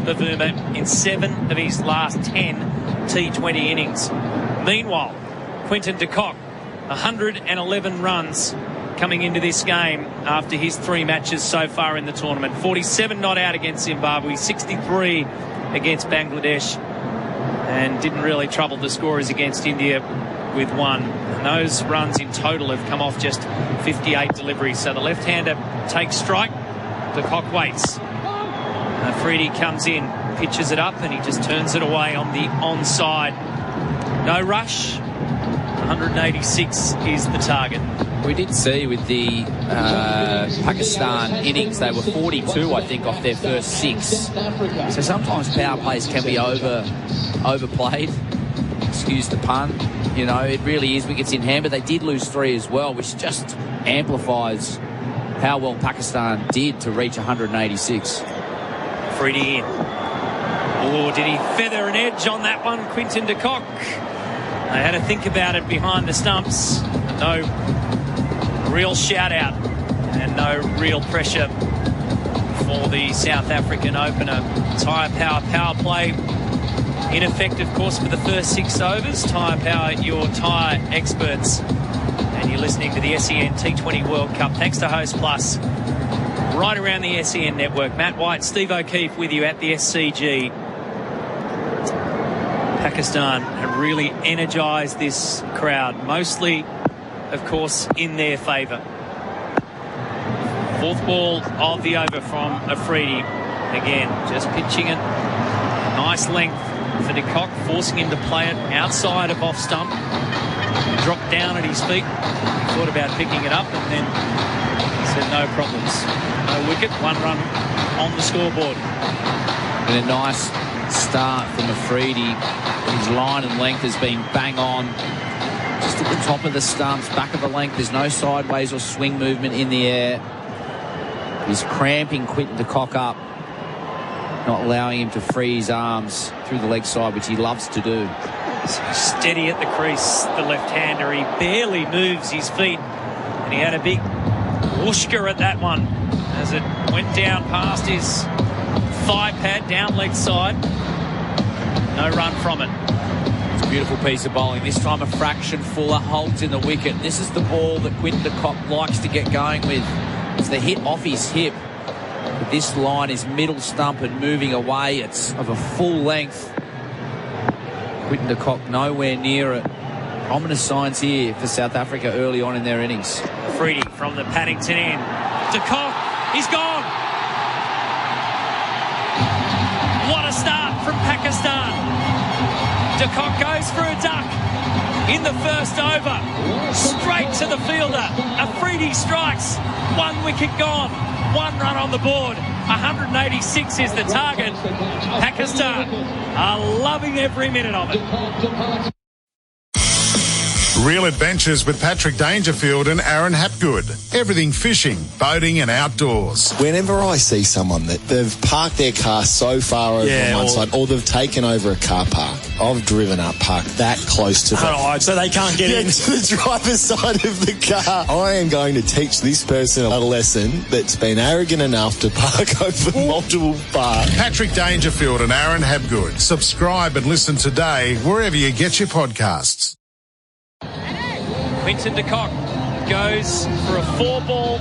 Bavuma in 7 of his last 10 T20 innings. Meanwhile, Quinton de Kock, 111 runs coming into this game after his 3 matches so far in the tournament. 47 not out against Zimbabwe, 63 against Bangladesh, and didn't really trouble the scorers against India with 1. And those runs in total have come off just 58 deliveries. So the left-hander takes strike. De Kock waits. Afridi comes in, pitches it up, and he just turns it away on the onside. No rush. 186 is the target. We did see with the Pakistan innings, they were 42, I think, off their first 6. So sometimes power plays can be overplayed. Excuse the pun. You know, it really is wickets in hand, but they did lose 3 as well, which just amplifies how well Pakistan did to reach 186. Freddie in. Oh, did he feather an edge on that one, Quinton de Kock? They had to think about it behind the stumps. No real shout-out and no real pressure for the South African opener. Tyre power play. Ineffective, of course, for the first 6 overs. Tyre Power, your tyre experts. And you're listening to the SEN T20 World Cup. Thanks to Host Plus. Right around the SEN network. Matt White, Steve O'Keefe with you at the SCG. Pakistan have really energised this crowd, mostly, of course, in their favour. 4th ball of the over from Afridi. Again, just pitching it. Nice length for de Kock, forcing him to play it outside of off stump. Dropped down at his feet. He thought about picking it up and then said no problems. No wicket, 1 run on the scoreboard. And a nice start from Afridi. His line and length has been bang on. Just at the top of the stumps, back of the length. There's no sideways or swing movement in the air. He's cramping Quinton de Kock up, not allowing him to free his arms through the leg side, which he loves to do. So steady at the crease, the left-hander. He barely moves his feet. And he had a big whooshka at that one as it went down past his thigh pad, down leg side. No run from it. It's a beautiful piece of bowling. This time a fraction fuller, holds in the wicket. This is the ball that Quinton de Kock likes to get going with. It's the hit off his hip. But this line is middle stump and moving away. It's of a full length. Quinton de Kock nowhere near it. Ominous signs here for South Africa early on in their innings. Freddie from the Paddington end. De Kock, he's gone. What a start from Pakistan. De Kock goes for a duck in the first over. Straight to the fielder. Afridi strikes. 1 wicket gone. 1 run on the board. 186 is the target. Pakistan are loving every minute of it. Real adventures with Patrick Dangerfield and Aaron Hapgood. Everything fishing, boating and outdoors. Whenever I see someone that they've parked their car so far over on one side, or they've taken over a car park, I've driven up, parked that close to so they can't get in to the driver's side of the car. I am going to teach this person a lesson that's been arrogant enough to park over multiple bars. Patrick Dangerfield and Aaron Hapgood. Subscribe and listen today wherever you get your podcasts. Quinton de Kock goes for a 5-ball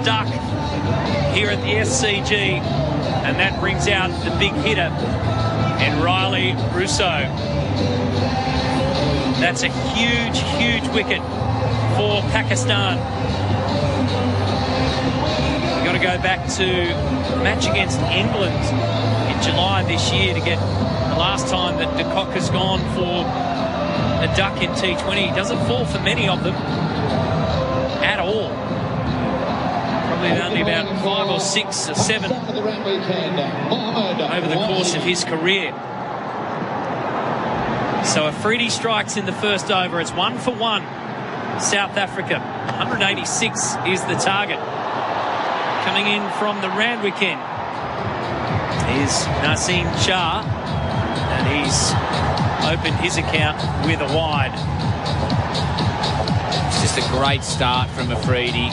duck here at the SCG, and that brings out the big hitter and Riley Russo. That's a huge wicket for Pakistan. We've got to go back to the match against England in July this year to get the last time that de Kock has gone for a duck in T20. He doesn't fall for many of them at all. Probably only about 5 or 6 or 7 over the course of his career. So Afridi strikes in the first over. It's 1 for 1. South Africa. 186 is the target. Coming in from the Randwick end is Naseem Shah, and he's opened his account with a wide. It's just a great start from Afridi.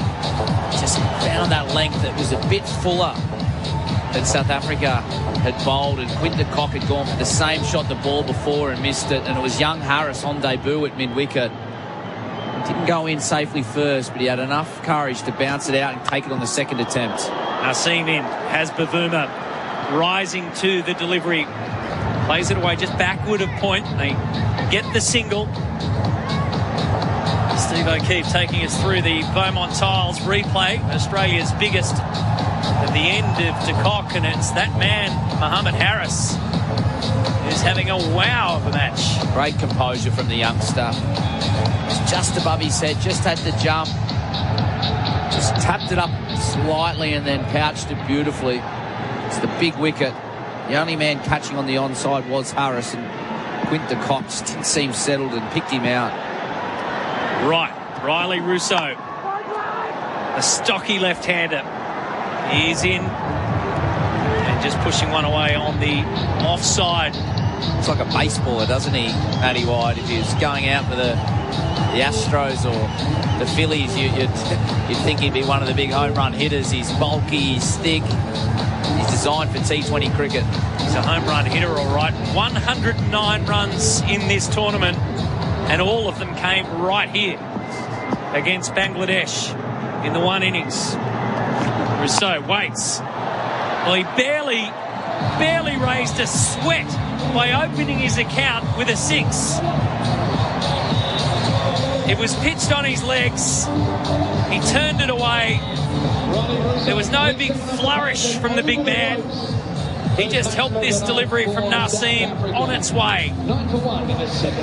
Just found that length that was a bit fuller that South Africa had bowled, and Quinton de Kock had gone for the same shot the ball before and missed it, and it was young Harris on debut at mid-wicket. Didn't go in safely first, but he had enough courage to bounce it out and take it on the second attempt. Naseem in, has Bavuma rising to the delivery, plays it away just backward of point. They get the single. Steve O'Keefe taking us through the Beaumont Tiles replay, Australia's biggest at the end of de Kock, and it's that man, Mohammed Harris, who's having a wow of a match. Great composure from the youngster. It's just above his head, just had to jump, just tapped it up slightly and then pouched it beautifully. It's the big wicket. The only man catching on the onside was Harris, and Quinton de Kock just didn't seem settled and picked him out. Right, Riley Rousseau, a stocky left-hander. He's in and just pushing one away on the offside. Looks like a baseballer, doesn't he, Matty White? If he was going out for the Astros or the Phillies, you'd think he'd be one of the big home run hitters. He's bulky, he's thick. He's designed for T20 cricket. He's a home run hitter, all right. 109 runs in this tournament, and all of them came right here against Bangladesh in the one innings. Rousseau waits. Well, he barely raised a sweat by opening his account with a 6. It was pitched on his legs. He turned it away. There was no big flourish from the big man. He just helped this delivery from Naseem on its way.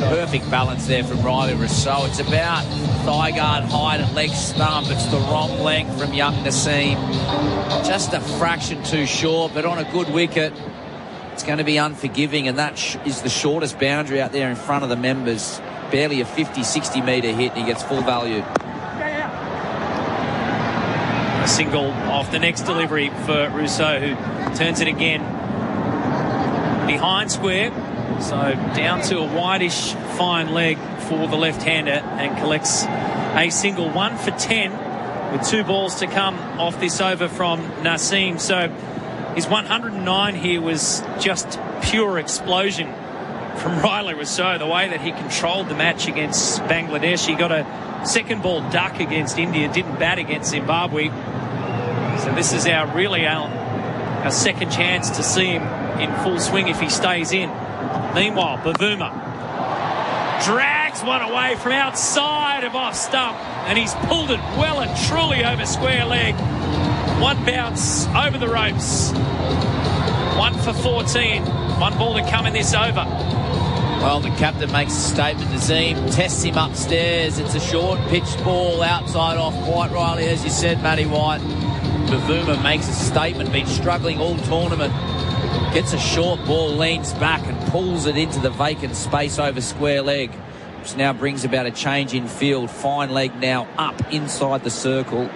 Perfect balance there from Riley Rousseau. It's about thigh guard height and leg stump. It's the wrong length from young Naseem. Just a fraction too short, but on a good wicket, it's going to be unforgiving, and that is the shortest boundary out there in front of the members. Barely a 50, 60 metre hit, and he gets full value. A single off the next delivery for Rousseau, who turns it again behind square, so down to a wideish fine leg for the left-hander, and collects a single. 1 for 10 with 2 balls to come off this over from Naseem. So his 109 here was just pure explosion from Riley Rousseau, the way that he controlled the match against Bangladesh. He got a second ball duck against India, didn't bat against Zimbabwe. So this is our second chance to see him in full swing if he stays in. Meanwhile, Bavuma drags one away from outside of off stump, and he's pulled it well and truly over square leg. One bounce over the ropes. 1 for 14. 1 ball to come in this over. Well, the captain makes a statement. Naseem tests him upstairs. It's a short pitched ball outside off quite rightly, as you said, Matty White. Bavuma makes a statement, been struggling all tournament. Gets a short ball, leans back and pulls it into the vacant space over square leg, which now brings about a change in field. Fine leg now up inside the circle.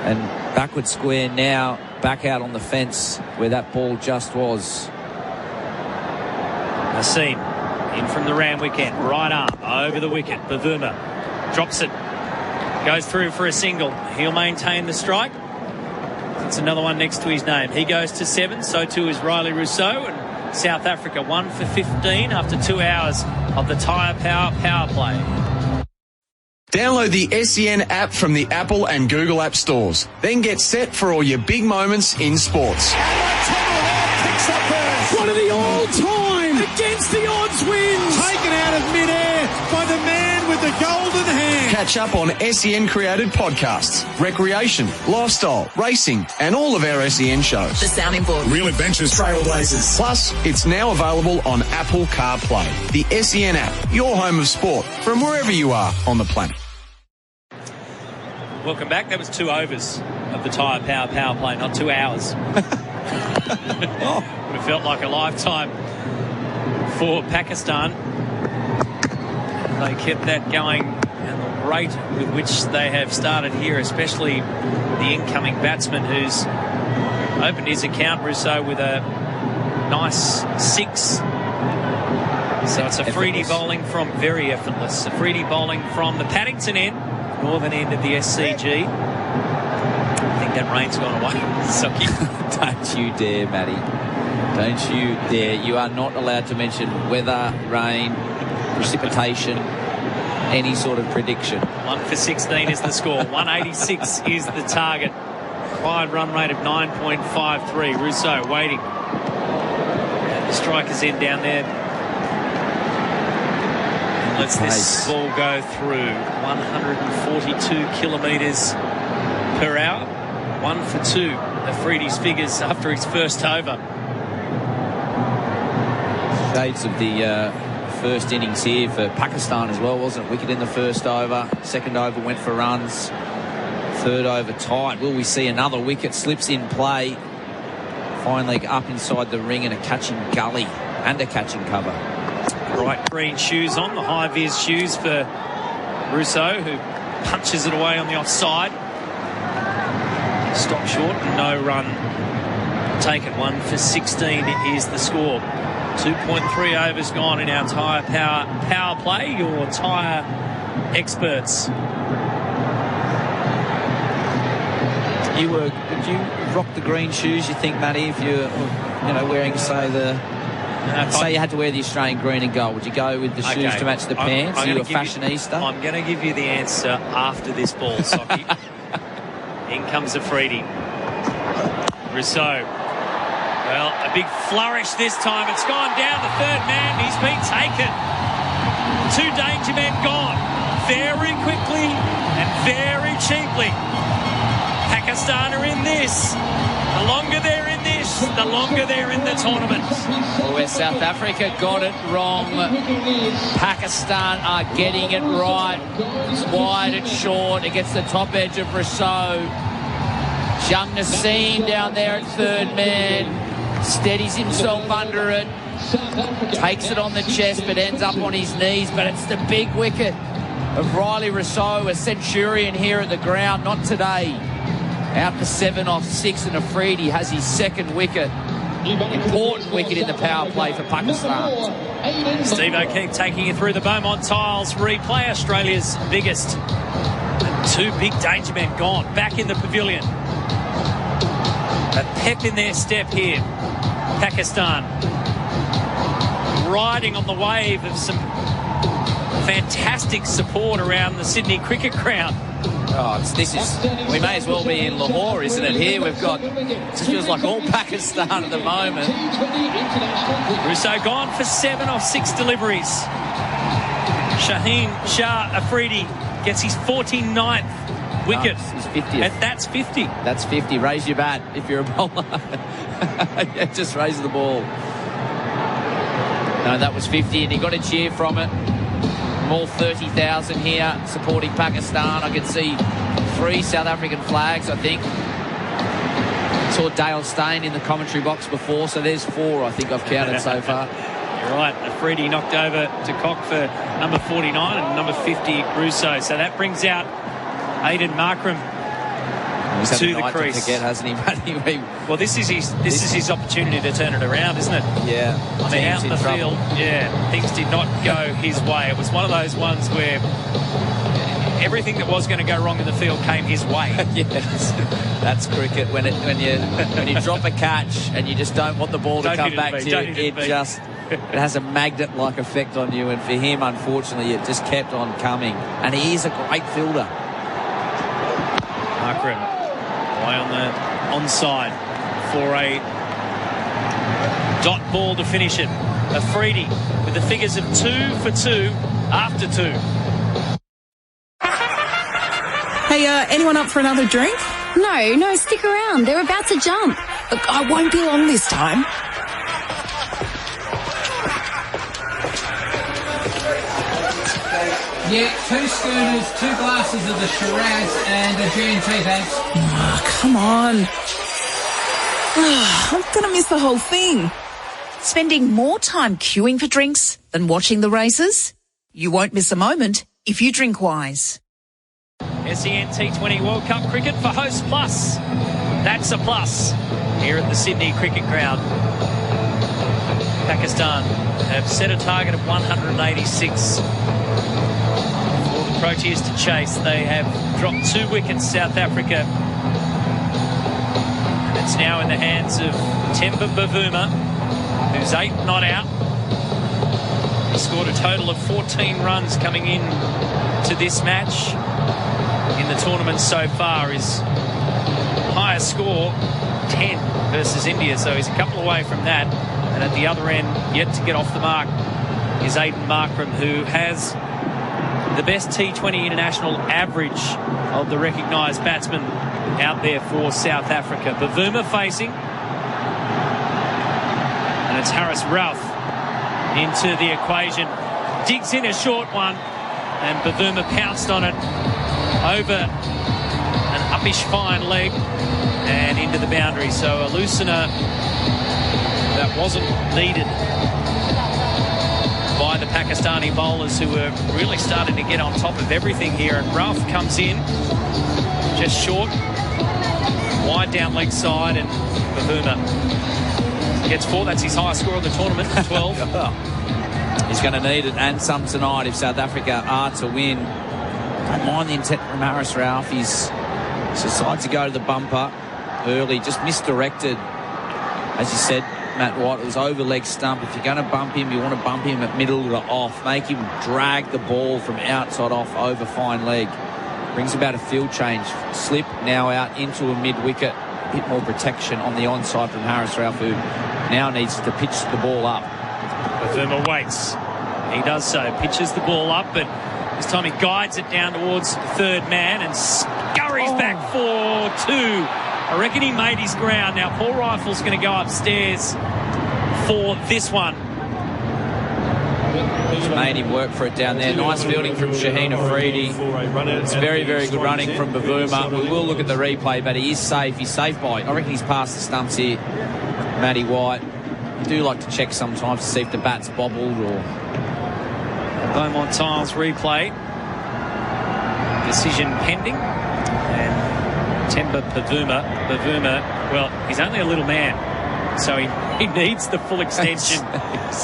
And backward square now back out on the fence where that ball just was. Naseem in from the Randwick end, right arm over the wicket. Bavuma drops it, goes through for a single. He'll maintain the strike. It's another one next to his name. He goes to 7, so too is Riley Rousseau, and South Africa 1 for 15 after 2 hours of the Tyre Power play. Download the SEN app from the Apple and Google app stores. Then get set for all your big moments in sports. One of the all-time against the odds wins. Taken out of midair by the man with the golden hand. Catch up on SEN-created podcasts, recreation, lifestyle, racing, and all of our SEN shows. The Sounding Board. Real Adventures, Trailblazers. Plus, it's now available on Apple CarPlay. The SEN app, your home of sport, from wherever you are on the planet. Welcome back. That was 2 overs of the Tyre Power play, not 2 hours. Would have felt like a lifetime for Pakistan. They kept that going, and the rate with which they have started here, especially the incoming batsman who's opened his account, Rousseau, with a nice 6. So it's Afridi bowling from very effortless. Afridi bowling from the Paddington end, northern end of the SCG. I think That rain's gone away. Socky. Don't you dare, Matty. Don't you dare. You are not allowed to mention weather, rain, precipitation, any sort of prediction. 1 for 16 is the score. 186 is the target. Required run rate of 9.53. Rousseau waiting. And the striker's in down there. And lets this ball go through. 142 kilometres per hour. 1 for 2. Afridi's figures after his first over. Shades of the first innings here for Pakistan as well, wasn't it? Wicket in the first over. Second over went for runs. Third over tight. Will we see another wicket? Slips in play. Fine leg up inside the ring and a catching gully and a catching cover. Bright green shoes on, the high-vis shoes for Rousseau, who punches it away on the offside. Stop short and no run taken. 1 for 16 is the score. 2.3 overs gone in our tyre power play. Your tyre experts. Would you rock the green shoes, you think, Matty, if you're wearing, say, say you had to wear the Australian green and gold? Would you go with the shoes to match the pants? Are you a fashionista? I'm going to give you the answer after this ball, Socky. In comes Afridi. Rousseau. Well, a big flourish this time. It's gone down the third man. He's been taken. 2 danger men gone. Very quickly and very cheaply. Pakistan are in this. The longer they're in this, the longer they're in the tournament. Well, where South Africa got it wrong, Pakistan are getting it right. It's wide and short. It gets the top edge of Rousseau. Jung Naseem down there at third man. Steadies himself under it. Takes it on the chest but ends up on his knees. But it's the big wicket of Riley Rousseau, a centurion here at the ground. Not today. Out for 7 off 6, and Afridi has his second wicket. Important wicket in the power play for Pakistan. Steve O'Keefe taking you through the Beaumont Tiles replay. Australia's biggest. And 2 big danger men gone. Back in the pavilion. A pep in their step here. Pakistan riding on the wave of some fantastic support around the Sydney Cricket Ground. We may as well be in Lahore, isn't it? Here we've got, it just feels like all Pakistan at the moment. Rousseau gone for 7 off 6 deliveries. Shaheen Shah Afridi gets his 49th wicket. His 50th. And that's 50. That's 50. Raise your bat if you're a bowler. Just raise the ball. No, that was 50, and he got a cheer from it. All 30,000 here supporting Pakistan. I can see 3 South African flags, I think. Saw Dale Steyn in the commentary box before, so there's 4 I think I've counted so far. You're right. Afridi knocked over to Cock for number 49 and number 50 Rousseau. So that brings out Aidan Markram to the crease. To forget, hasn't he? Well, this is his opportunity to turn it around, isn't it? Yeah. I mean, out in the field, things did not go his way. It was one of those ones where everything that was going to go wrong in the field came his way. Yes, that's cricket. When you drop a catch and you just don't want the ball to come back to you, it has a magnet-like effect on you. And for him, unfortunately, it just kept on coming. And he is a great fielder. Markram. Away on the onside for a dot ball to finish it. Afridi with the figures of 2 for 2 after 2. Hey, anyone up for another drink? No, stick around. They're about to jump. Look, I won't be long this time. Yeah, 2 schooners, 2 glasses of the Shiraz and a G&T, thanks. Oh, come on. I'm going to miss the whole thing. Spending more time queuing for drinks than watching the races? You won't miss a moment if you drink wise. SEN T20 World Cup cricket for Host Plus. That's a plus here at the Sydney Cricket Ground. Pakistan have set a target of 186. For the Proteas to chase, they have dropped 2 wickets, South Africa. It's now in the hands of Temba Bavuma, who's 8 not out. He scored a total of 14 runs coming in to this match in the tournament so far. His highest score, 10 versus India, so he's a couple away from that. And at the other end, yet to get off the mark, is Aiden Markram, who has the best T20 international average of the recognised batsmen out there for South Africa. Bavuma facing, and it's Harris Ralph into the equation. Digs in a short one, and Bavuma pounced on it over an uppish fine leg and into the boundary. So a loosener that wasn't needed by the Pakistani bowlers, who were really starting to get on top of everything here. And Ralph comes in just short, wide down leg side, and Bavuma gets 4. That's his highest score of the tournament, 12. He's going to need it, and some tonight, if South Africa are to win. Don't mind the intent from Harris Ralph. He's decided to go to the bumper early, just misdirected. As you said, Matt White, it was over leg stump. If you're going to bump him, you want to bump him at middle to off. Make him drag the ball from outside off over fine leg. Brings about a field change. Slip now out into a mid-wicket. A bit more protection on the onside from Harris Ralph, who now needs to pitch the ball up. Bavuma waits. He does so. Pitches the ball up, but this time he guides it down towards the third man and scurries back for 2. I reckon he made his ground. Now Paul Rifle's going to go upstairs for this one. He's made him work for it down there. Nice fielding from Shaheen Afridi. It's very, very good running from Bavuma. We will look at the replay, but he is safe. He's safe by, I reckon he's past the stumps here, Matty White. You do like to check sometimes to see if the bat's bobbled or... Beaumont Tiles replay. Decision pending. And Temba Bavuma, well, he's only a little man, so he needs the full extension,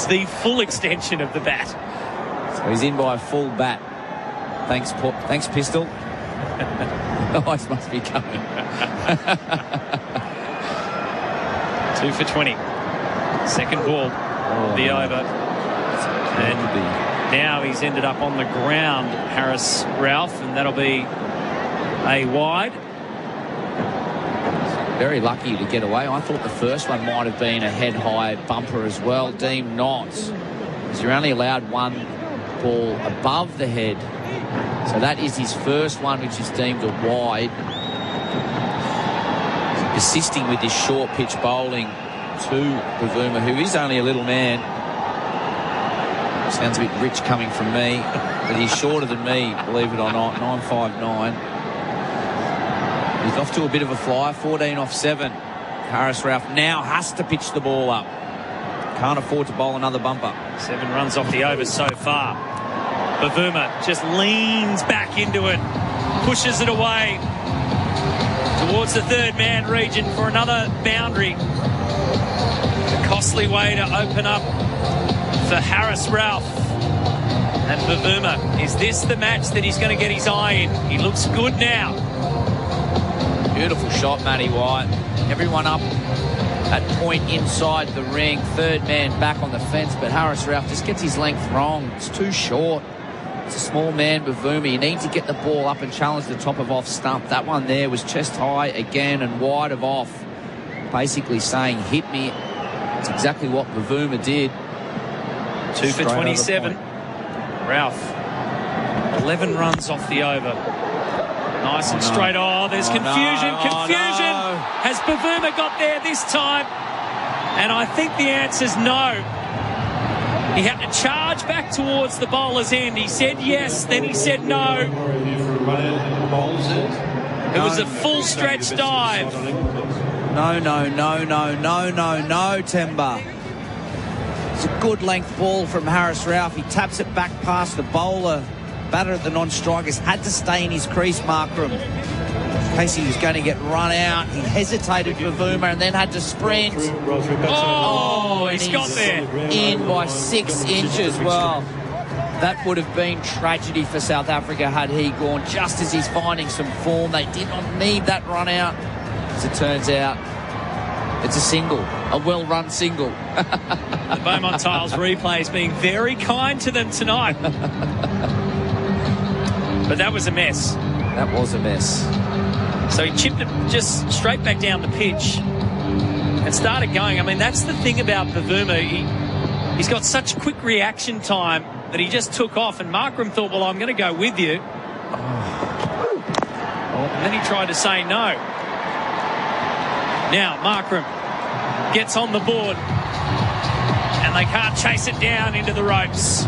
the full extension of the bat. So he's in by a full bat. Thanks, Pistol. The ice must be coming. 2 for 20. Second ball will be over. And now he's ended up on the ground, Harris Ralph, and that'll be a wide. Very lucky to get away. I thought the first one might have been a head-high bumper as well. Deemed not. Because you're only allowed one ball above the head. So that is his first one, which is deemed a wide. Persisting with his short pitch bowling to Bavuma, who is only a little man. Sounds a bit rich coming from me, but he's shorter than me, believe it or not, 9'5'9". He's off to a bit of a flyer, 14 off 7. Harris Ralph now has to pitch the ball up. Can't afford to bowl another bumper. 7 runs off the over so far. Bavuma just leans back into it, pushes it away towards the third man region for another boundary. A costly way to open up for Harris Ralph. And Bavuma, is this the match that he's going to get his eye in? He looks good now. Beautiful shot, Matty White. Everyone up at point inside the ring. Third man back on the fence, but Harris Ralph just gets his length wrong. It's too short. It's a small man, Bavuma. You need to get the ball up and challenge the top of off stump. That one there was chest high again and wide of off. Basically saying, hit me. It's exactly what Bavuma did. 2 for 27. Ralph, 11 runs off the over. Nice and straight. Oh, there's confusion. Confusion. Has Bavuma got there this time? And I think the answer's no. He had to charge back towards the bowler's end. He said yes, then he said no. It was a full stretch dive. No, Temba. It's a good length ball from Harris Ralph. He taps it back past the bowler. Batter at the non-strikers had to stay in his crease, Markram, in case he was going to get run out. He hesitated for Bavuma and then had to sprint. Oh, he's got there. In by 6 inches. Well, that would have been tragedy for South Africa had he gone just as he's finding some form. They did not need that run out. As it turns out, It's a single, a well-run single. The Beaumont Tiles replays being very kind to them tonight. But that was a mess. That was a mess. So he chipped it just straight back down the pitch and started going. I mean, that's the thing about Bavuma. He's got such quick reaction time that he just took off, and Markram thought, well, I'm going to go with you. And then he tried to say no. Now Markram gets on the board, and they can't chase it down into the ropes.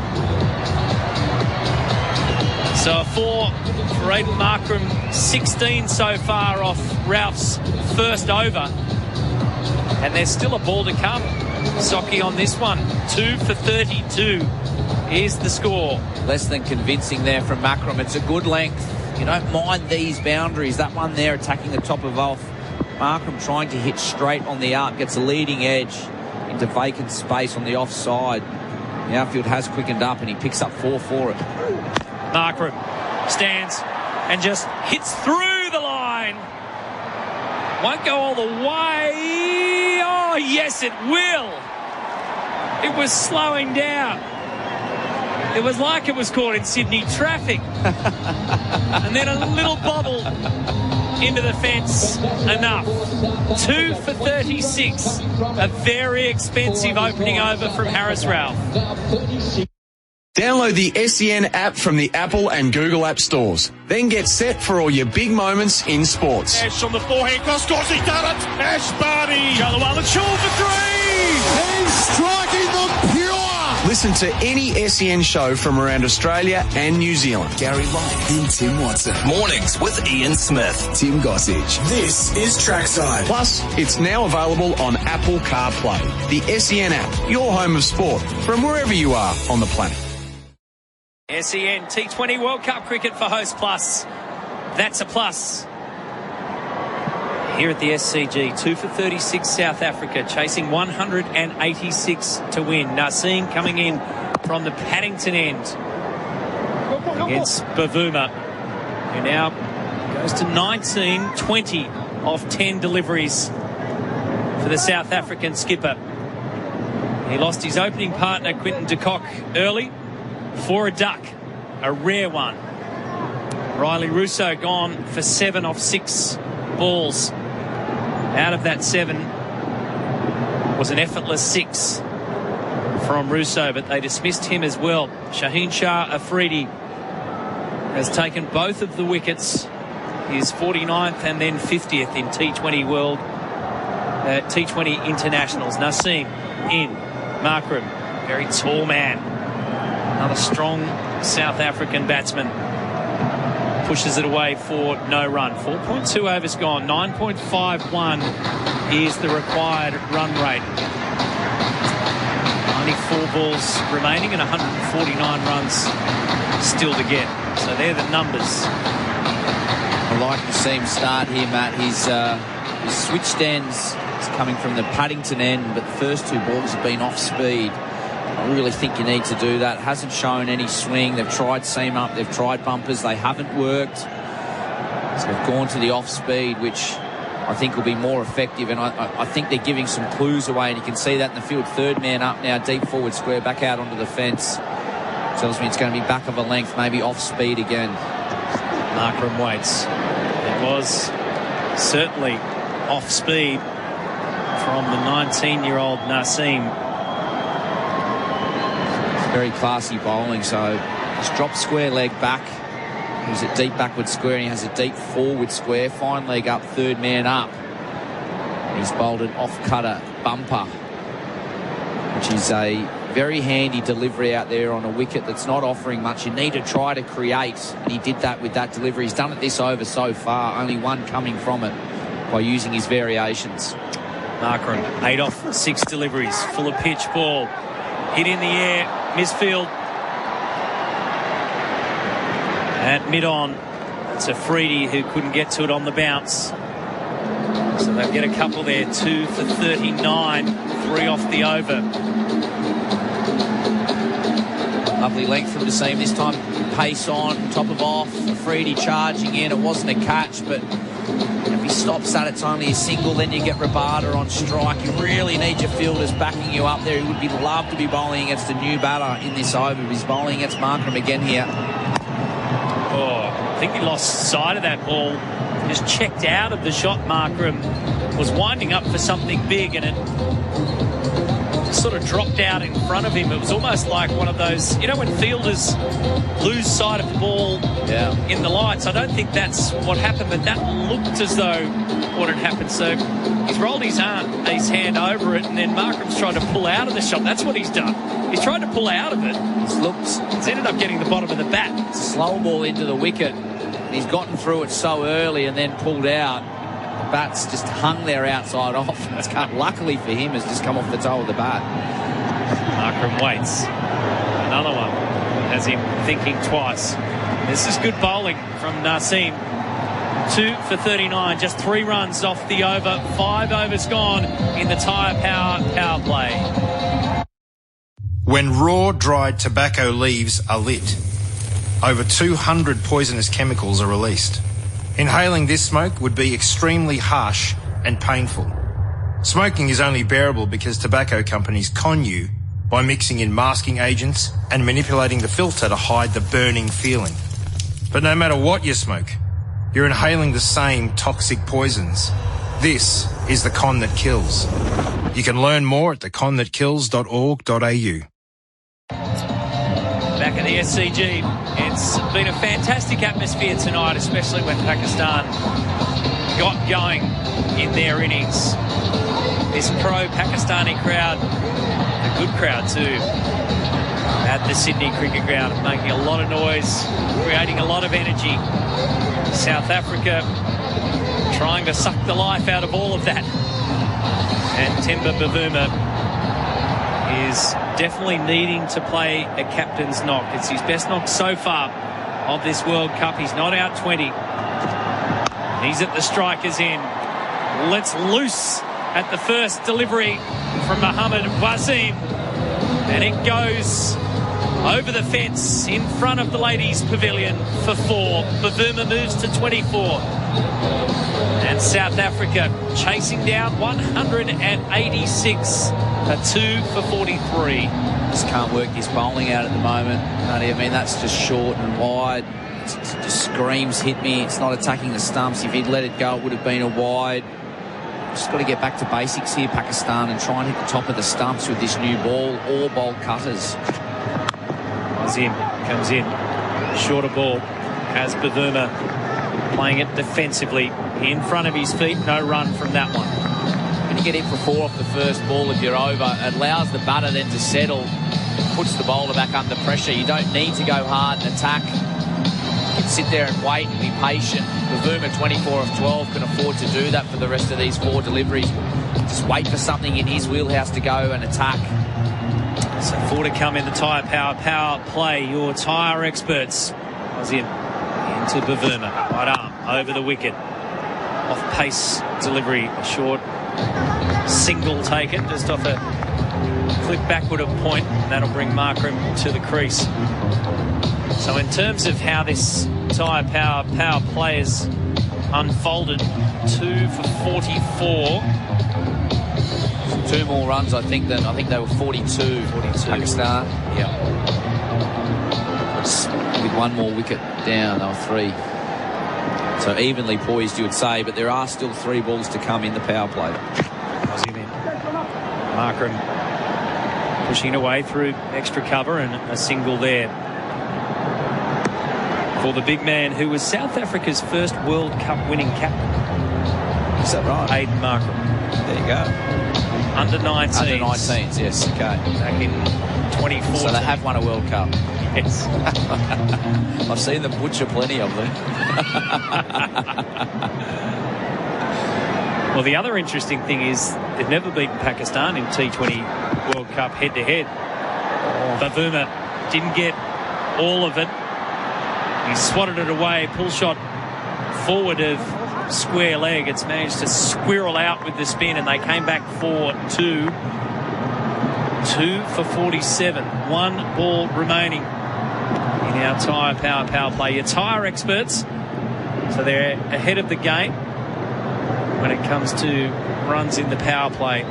So a 4 for Aiden Markram, 16 so far off Ralph's first over. And there's still a ball to come. Socky on this one, 2 for 32. Here's the score. Less than convincing there from Markram. It's a good length. You don't mind these boundaries. That one there attacking the top of off. Markram trying to hit straight on the arc. Gets a leading edge into vacant space on the offside. The outfield has quickened up and he picks up 4 for it. Markram stands and just hits through the line. Won't go all the way. Oh, yes, it will. It was slowing down. It was like it was caught in Sydney traffic. And then a little bobble into the fence. Enough. 2 for 36. A very expensive opening over from Harris Ralph. Download the SEN app from the Apple and Google App stores. Then get set for all your big moments in sports. Ash on the forehand cross course, he's done it. Ash Barty. Jalawan Shaw for 3. He's striking the pure. Listen to any SEN show from around Australia and New Zealand. Gary Wright and Tim Watson. Mornings with Ian Smith. Tim Gossage. This is Trackside. Plus, it's now available on Apple CarPlay. The SEN app, your home of sport, from wherever you are on the planet. SEN T20 World Cup cricket for Host Plus. That's a plus. Here at the SCG, 2 for 36 South Africa, chasing 186 to win. Naseem coming in from the Paddington end against Bavuma, who now goes to 19-20 off 10 deliveries for the South African skipper. He lost his opening partner, Quinton de Kock, early for a duck, a rare one. Riley Russo gone for 7 off 6 balls. Out of that 7 was an effortless 6 from Russo, but they dismissed him as well. Shaheen Shah Afridi has taken both of the wickets. His 49th and then 50th in T20 T20 internationals. Naseem in. Markram, very tall man. Another strong South African batsman. Pushes it away for no run. 4.2 overs gone. 9.51 is the required run rate. Only 4 balls remaining and 149 runs still to get. So they're the numbers. I like Naseem's start here, Matt. His switched ends is coming from the Paddington end, but the first 2 balls have been off speed. I really think you need to do that. Hasn't shown any swing. They've tried seam up, they've tried bumpers, they haven't worked. So they've gone to the off speed, which I think will be more effective, and I think they're giving some clues away, and you can see that in the field. 3rd man up now, deep forward square, back out onto the fence. Tells me it's going to be back of a length, maybe off speed again. Markram waits. It was certainly off speed from the 19-year-old Naseem. Very classy bowling, so he's dropped square leg back. He was at deep backward square, and he has a deep forward square. Fine leg up, 3rd man up. He's bowled an off-cutter bumper, which is a very handy delivery out there on a wicket that's not offering much. You need to try to create, and he did that with that delivery. He's done it this over so far, only 1 coming from it by using his variations. Markram, 8 off 6 deliveries, full of pitch ball. Hit in the air, misfield. At mid-on, it's Afridi who couldn't get to it on the bounce. So they'll get a couple there, 2 for 39, 3 off the over. Lovely length from Naseem this time. Pace on, top of off. Afridi charging in. It wasn't a catch, but if he stops that, it's only a single. Then you get Rabada on strike. You really need your fielders backing you up there. He would be loved to be bowling against a new batter in this over. He's bowling against Markram again here. I think he lost sight of that ball. Just checked out of the shot. Markram was winding up for something big, and it just sort of dropped out in front of him. It was almost like one of those, you know, when fielders lose sight of the ball in the lights. I don't think that's what happened, but that looked as though what had happened. So he's rolled his hand over it, and then Markram's tried to pull out of the shot. That's what he's done. He's tried to pull out of it. It's ended up getting the bottom of the bat. It's a slow ball into the wicket. He's gotten through it so early and then pulled out. The bat's just hung there outside off. It's luckily for him, has just come off the toe of the bat. Markram waits. Another one has him thinking twice. This is good bowling from Naseem. 2 for 39, just 3 runs off the over. 5 overs gone in the Tyre power play. When raw, dried tobacco leaves are lit, over 200 poisonous chemicals are released. Inhaling this smoke would be extremely harsh and painful. Smoking is only bearable because tobacco companies con you by mixing in masking agents and manipulating the filter to hide the burning feeling. But no matter what you smoke, you're inhaling the same toxic poisons. This is the con that kills. You can learn more at thecon-that-kills.org.au. Back at the SCG, it's been a fantastic atmosphere tonight, especially when Pakistan got going in their innings. This pro-Pakistani crowd, a good crowd too, at the Sydney Cricket Ground, making a lot of noise, creating a lot of energy. South Africa trying to suck the life out of all of that. And Temba Bavuma is definitely needing to play a captain's knock. It's his best knock so far of this World Cup. He's not out 20. He's at the striker's end. Let's loose at the first delivery from Mohammad Wasim. And it goes over the fence in front of the ladies' pavilion for 4. Bavuma moves to 24. And South Africa chasing down 186. A 2 for 43. Just can't work his bowling out at the moment. I mean, that's just short and wide. It just screams, hit me. It's not attacking the stumps. If he'd let it go, it would have been a wide. Just got to get back to basics here, Pakistan, and try and hit the top of the stumps with this new ball or bowl cutters. Azim comes in. Shorter ball. Has Bavuma playing it defensively in front of his feet. No run from that one. When you get in for 4 off the first ball, if you're over, it allows the batter then to settle, puts the bowler back under pressure. You don't need to go hard and attack. You can sit there and wait and be patient. Bavuma, 24 of 12, can afford to do that for the rest of these 4 deliveries. Just wait for something in his wheelhouse to go and attack. So 4 to come in the Tyre power play. Your Tyre experts. Was in into Bavuma. Right arm over the wicket. Off pace delivery. A short single taken just off a flick backward of point. That'll bring Markram to the crease. So in terms of how this Tyre power play has unfolded, 2 for 44. 2 more runs, I think they were 42. Pakistan. Yeah. With 1 more wicket down, they were 3. So evenly poised, you would say, but there are still 3 balls to come in the power play. Markram pushing away through extra cover and a single there for the big man who was South Africa's first World Cup winning captain. Is that right? Aiden Markram. There you go. Under 19s. Under 19s, yes, okay. Back in 2014. So they have won a World Cup. Yes. I've seen them butcher plenty of them. Well, the other interesting thing is they've never beaten Pakistan in T20 World Cup head-to-head. Bavuma didn't get all of it. He swatted it away, pull shot forward of square leg. It's managed to squirrel out with the spin, and they came back for 2. 2 for 47. 1 ball remaining in our Tyre power play. Your Tyre experts, so they're ahead of the game. when it comes to runs in the power play.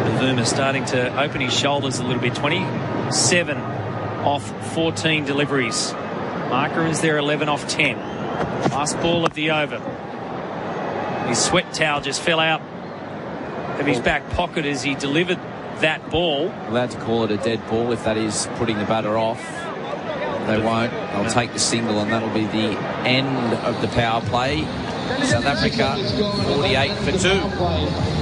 Bavuma starting to open his shoulders a little bit. 27 off 14 deliveries. Marker is there 11 off 10. Last ball of the over. His sweat towel just fell out of his back pocket as he delivered that ball. Allowed to call it a dead ball if that is putting the batter off. They won't. They'll take the single, and that'll be the end of the power play. South Africa 48 for 2.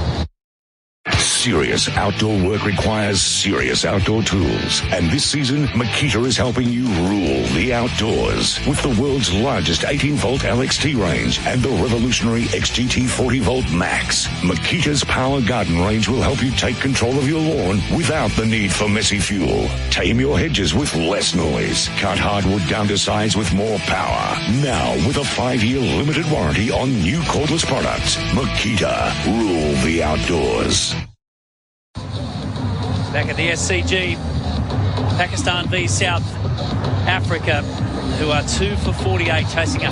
Serious outdoor work requires serious outdoor tools. And this season, Makita is helping you rule the outdoors with the world's largest 18-volt LXT range and the revolutionary XGT 40-volt Max. Makita's Power Garden range will help you take control of your lawn without the need for messy fuel. Tame your hedges with less noise. Cut hardwood down to size with more power. Now with a 5-year limited warranty on new cordless products. Makita, rule the outdoors. Back at the SCG, Pakistan v South Africa, who are 2 for 48, chasing